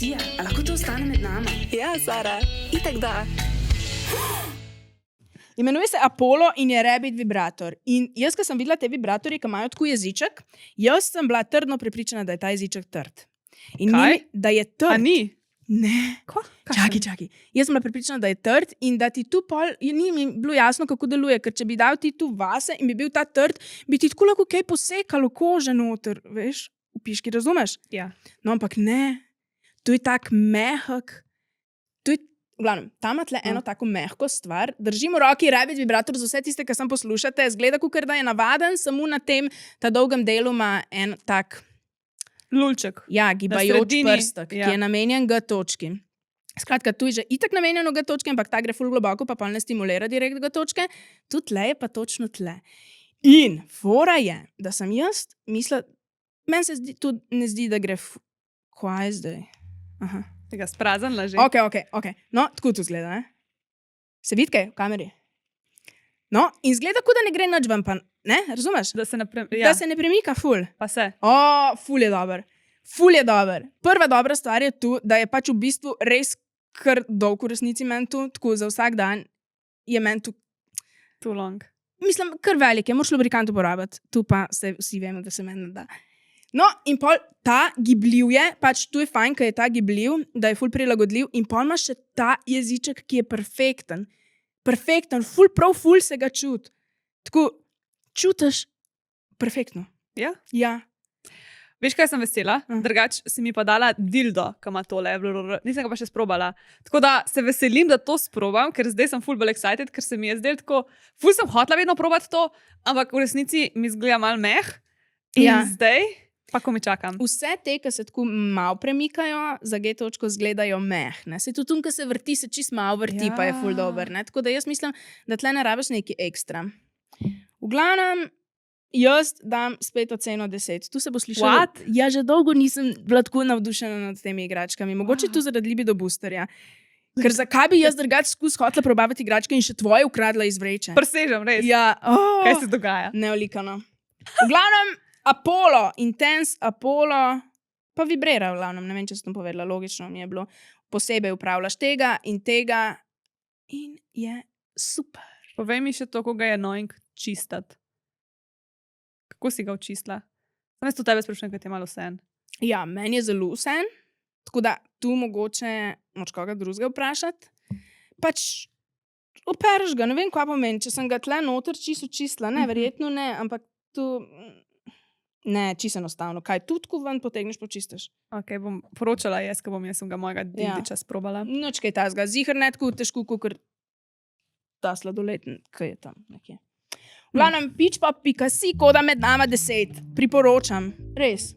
Sija, a lahko to ostane med nama? Ja, Sara, itak da. Imenuje se Apollo in je Rabbit vibrator. In jaz, ko sem videla te vibratorje, ki imajo tako jeziček, jaz sem bila trdno prepričana, da je ta jeziček trd. In Kaj? da je trd. A ni? Ne. Čakaj. Jaz sem bila prepričana, da je trd in da ti tu pol, ni mi bilo jasno, kako deluje, ker če bi dal ti tu vase in bi bil ta trd, bi ti tako lahko kaj posekalo kože noter, veš, v piški, razumeš? Ja. No, ampak ne, to je tak mehak, to je, v glavnem, tam ima tle eno tako mehko stvar, držimo v roki Rabbit vibrator za vse tiste, ki sem poslušate, zgleda, kakor da je navaden, samo na tem, ta dolgem delu ima en tak, Lulček. ja, gibajoč sredini, prstek, ja. ki je namenjen G točki. Skratka, tu je že itak namenjeno G točke, ampak ta gre ful globoko, pa ne stimulira direkt G točke, tu tle je pa točno tle. In fora je, da sem jaz mislila, meni se tudi ne zdi, da gre kaj je zdaj? Aha. Tega spraznila že. Ok. No, tako to zgleda, ne? Se vidi kaj v kameri? No, in zgleda, kot da ne gre nič ven, pa ne, razumeš? Da se Da se ne premika ful. Pa se. Ful je dober. Ful je dober. Prva dobra stvar je tu, da je pač v bistvu res kar dolg v resnici meni tu, tako za vsak dan je meni tu, Too long. mislim, kar velik je, moraš lubrikant uporabiti, tu pa se vsi vemo, da se meni ne da. No, in pol ta gibljiv je, pač tu je fajn, ker je ta gibljiv, da je ful prilagodljiv in pol imaš še ta jeziček, ki je perfekten. Perfekten, ful se ga čuti. Tako, čutiš perfektno. Ja? Ja. Veš, kaj sem vesela? Drugač si mi pa dala dildo, ki ima tole. Nisem ga pa še sprobala. Tako da se veselim, da to sprobam, ker zdaj sem ful bolj excited, ker se mi je zdelo tako, ful sem hotela vedno probati to, ampak v resnici mi zgleda mal meh. In Ja. zdaj pa ko mi čakam. Vse te, ki se tako malo premikajo, za G točko zgledajo mehne. Se tudi ki se vrti, se čist malo vrti, Ja. pa je ful dober. Ne? Tako da jaz mislim, da tle ne rabiš neki ekstra. V glavnem, jaz dam spet oceno 10. Tu se bo slišalo. What? Ja, že dolgo nisem bila tako navdušena nad temi igračkami. Mogoče tu zaradi libido boosterja. Ker zakaj bi jaz drugače hotela probavati igračke in še tvoje ukradla iz vreče? Presežem, res. Ja, Kaj se dogaja? neolikano. V glavnem, Apollo, Intense Apollo, pa vibrira v glavnem, ne vem, če sem to povedala, logično mi je bilo. Posebej upravljaš tega in tega in je super. Povej mi še to, ko ga je annoying čistati. Kako si ga očistila? Sem jaz to tebe sprašujem, kaj ti je malo sen. Ja, meni je zelo vsen, tako da tu mogoče moč koga drugega vprašati. Pač opereš ga, ne vem, kaj pomeni, če sem ga tle noter čisto čistila, ne, verjetno ne, ampak tu, ne, čisto enostavno. Kaj, tudi ko ven potegneš, počistiš. Ok, bom poročala jaz, ko bom jaz sem ga mojega dildiča sprobala. Noč kaj tazga, zihar ne tako težko, kot ta sladoleten, ki je tam nekje. V glavnem, pičpa.si, koda med nama 10. Priporočam, res.